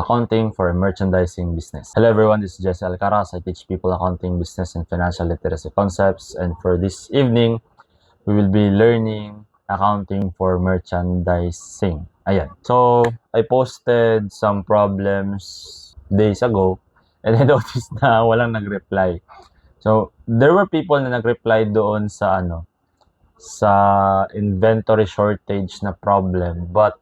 Accounting for a merchandising business. Hello everyone, this is Jesse Alcaraz. I teach people accounting, business, and financial literacy concepts. And for this evening, we will be learning accounting for merchandising. Ayan. So, I posted some problems days ago and I noticed na walang nag-reply. So, there were people na nag-reply doon sa sa inventory shortage na problem, but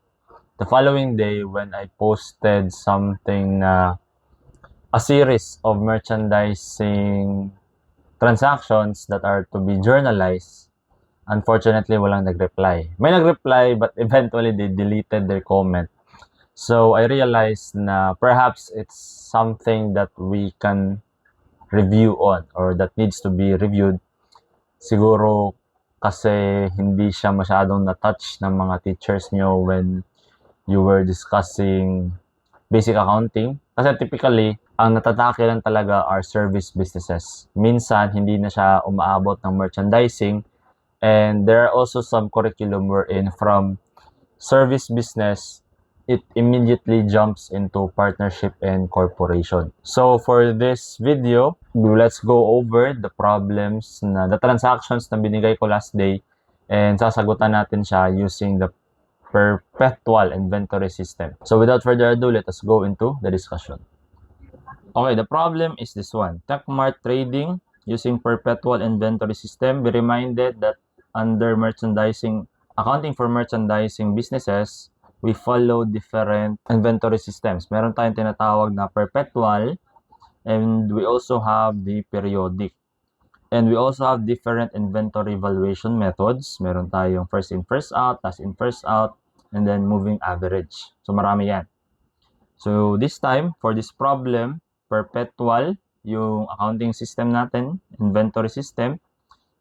the following day when I posted something na a series of merchandising transactions that are to be journalized, unfortunately walang nag-reply. May nag-reply but eventually they deleted their comment. So I realized na perhaps it's something that we can review on or that needs to be reviewed. Siguro kasi hindi siya masyadong na-touch ng mga teachers nyo when you were discussing basic accounting. Kasi typically, ang natatake lang talaga are service businesses. Minsan, hindi na siya umaabot ng merchandising. And there are also some curriculum wherein from service business, it immediately jumps into partnership and corporation. So for this video, let's go over the problems the transactions na binigay ko last day and sasagutan natin siya using the perpetual inventory system. So without further ado, let us go into the discussion. Okay, the problem is this one. Techmart trading using perpetual inventory system. Be reminded that under merchandising, accounting for merchandising businesses, we follow different inventory systems. Meron tayong tinatawag na perpetual and we also have the periodic. And we also have different inventory valuation methods. Meron tayong first in, first out, last in, first out, and then moving average. So marami yan. So this time, for this problem, perpetual, yung accounting system natin, inventory system,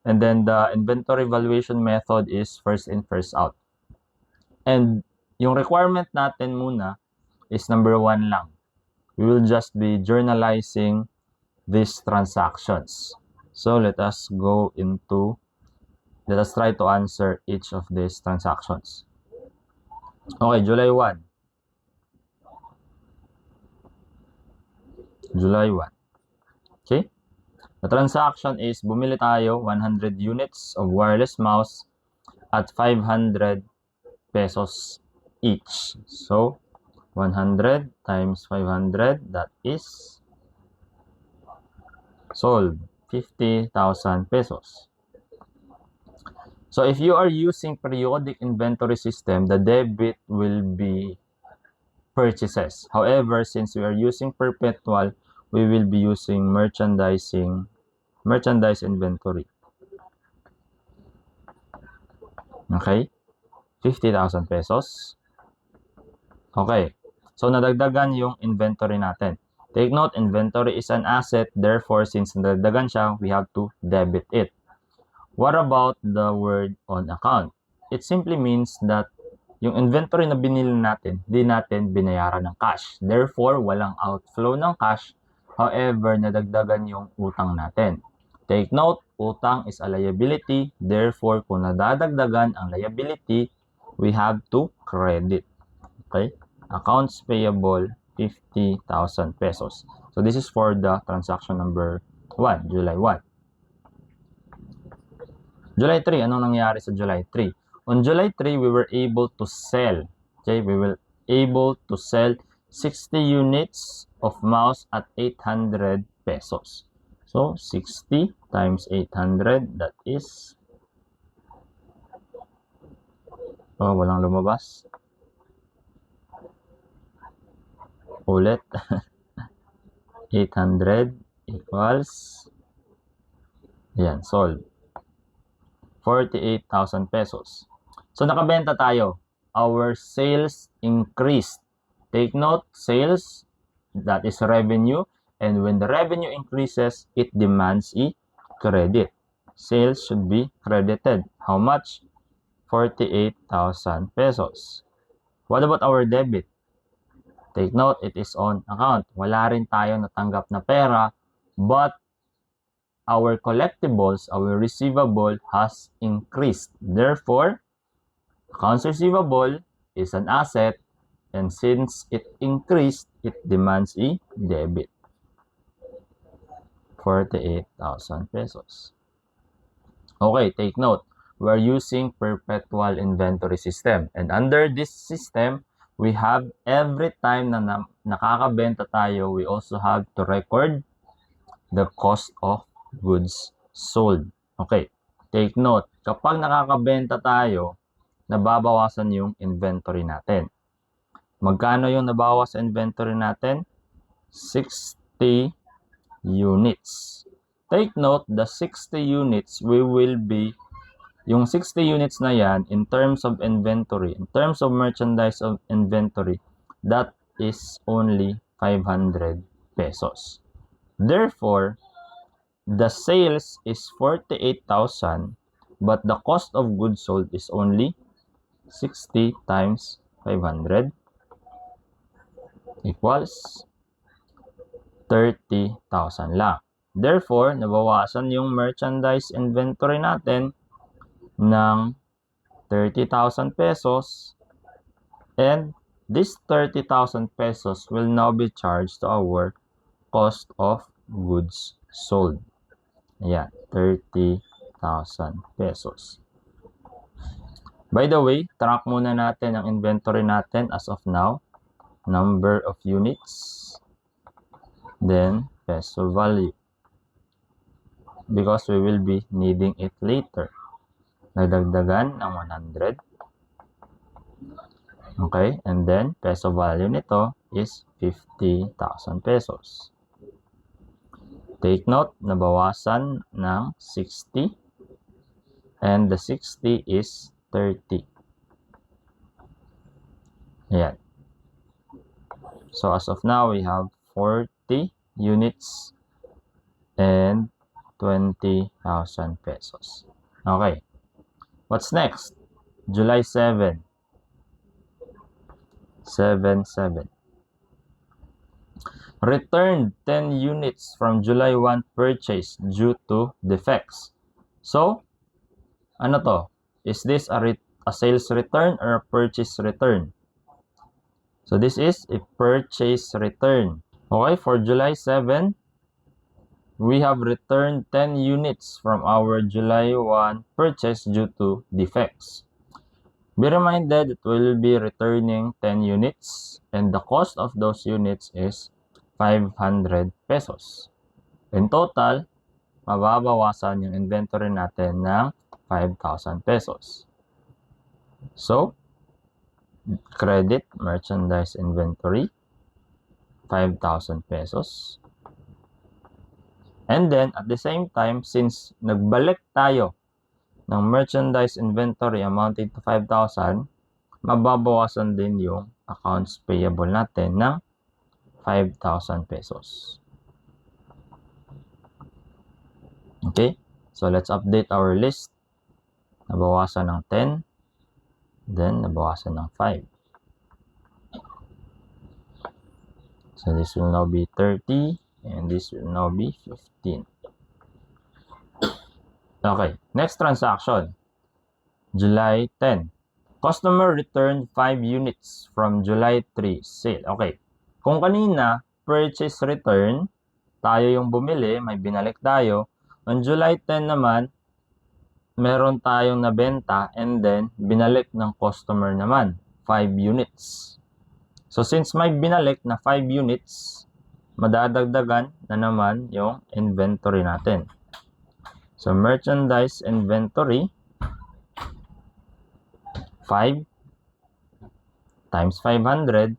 and then the inventory valuation method is first in, first out. And yung requirement natin muna is number 1 lang. We will just be journalizing these transactions. So let us try to answer each of these transactions. Okay, July 1. July 1. Okay? The transaction is bumili tayo 100 units of wireless mouse at 500 pesos each. So 100 times 500, that is sold 50,000 pesos. So if you are using periodic inventory system, the debit will be purchases. However, since we are using perpetual, we will be using merchandise inventory. Okay? 50,000 pesos. Okay. So, nadagdagan yung inventory natin. Take note, inventory is an asset. Therefore, since nadagdagan siya, we have to debit it. What about the word on account? It simply means that yung inventory na binili natin, di natin binayaran ng cash. Therefore, walang outflow ng cash. However, nadagdagan yung utang natin. Take note, utang is a liability. Therefore, kung nadadagdagan ang liability, we have to credit. Okay? Accounts payable, 50,000 pesos. So, this is for the transaction number 1, July 1. July 3, anong nangyari sa July 3? On July 3, we were able to sell. Okay? We were able to sell 60 units of mouse at 800 pesos. So, 60 times 800, that is... Oh, walang lumabas. Ulit. 800 equals... Ayan, sold. 48,000 pesos. So, nakabenta tayo. Our sales increased. Take note, sales, that is revenue. And when the revenue increases, it demands a credit. Sales should be credited. How much? 48,000 pesos. What about our debit? Take note, it is on account. Wala rin tayo natanggap na pera, but our collectibles, our receivable has increased. Therefore, accounts receivable is an asset And since it increased, it demands a debit. 48,000 pesos. Okay, take note. We're using perpetual inventory system. And under this system, we have every time na nakakabenta tayo, we also have to record the cost of goods sold. Okay, take note. Kapag nakakabenta tayo, nababawasan yung inventory natin. Magkano yung nabawas sa inventory natin? 60 units. Take note, the 60 units, yung 60 units na yan, in terms of inventory, in terms of merchandise of inventory, that is only 500 pesos. Therefore, the sales is 48,000, but the cost of goods sold is only 60 times 500 equals 30,000 lang. Therefore, nabawasan yung merchandise inventory natin ng 30,000 pesos, and this 30,000 pesos will now be charged to our cost of goods sold. Ayan, 30,000 pesos. By the way, track muna natin ang inventory natin as of now. Number of units, then peso value, because we will be needing it later. Nagdagdagan ng 100. Okay, and then peso value nito is 50,000 pesos. Take note, nabawasan ng 60, and the 60 is 30. Ayan. So as of now, we have 40 units and 20,000 pesos. Okay. What's next? July 7. 7. Returned 10 units from July 1 purchase due to defects. So, ano to? Is this a sales return or a purchase return? So, this is a purchase return. Okay, for July 7, we have returned 10 units from our July 1 purchase due to defects. Be reminded that we will be returning 10 units, and the cost of those units is 500 pesos. In total, mababawasan yung inventory natin ng 5,000 pesos. So, credit merchandise inventory, 5,000 pesos. And then, at the same time, since nagbalik tayo ng merchandise inventory amounting to 5,000, mababawasan din yung accounts payable natin ng 5,000 pesos. Okay, so let's update our list. Nabawasan ng 10, then nabawasan ng 5. So this will now be 30, and this will now be 15. Okay, next transaction. July 10. Customer returned 5 units from July 3 sale. Okay, kung kanina, purchase return, tayo yung bumili, may binalik tayo. On July 10 naman, meron tayong nabenta and then binalik ng customer naman, 5 units. So since may binalik na 5 units, madadagdagan na naman yung inventory natin. So merchandise inventory, 5 times 500,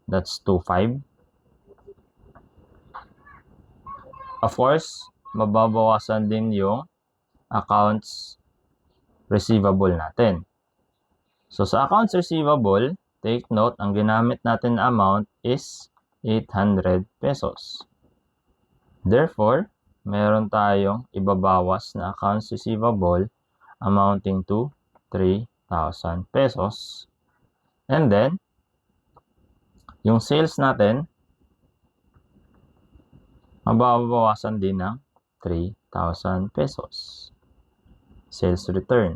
that's 25. Of course, mababawasan din yung accounts receivable natin. So sa accounts receivable, take note, ang ginamit natin na amount is 800 pesos. Therefore, meron tayong ibabawas na accounts receivable amounting to 3,000 pesos. And then, yung sales natin, mababawasan din ng 3,000 pesos. Sales return.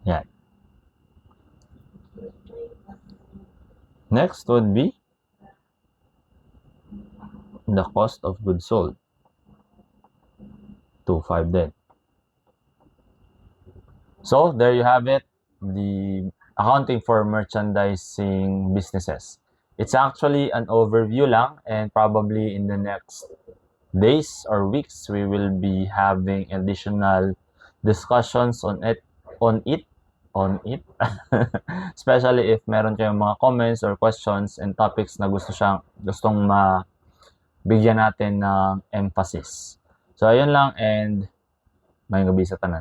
Yan. Next would be the cost of goods sold. 2.5 din. So, there you have it. The accounting for merchandising businesses. It's actually an overview lang, and probably in the next days or weeks, we will be having additional discussions on it, especially if meron kayong mga comments or questions and topics na gustong mabigyan natin ng emphasis. So, ayun lang, and mayong gabi sa tanan.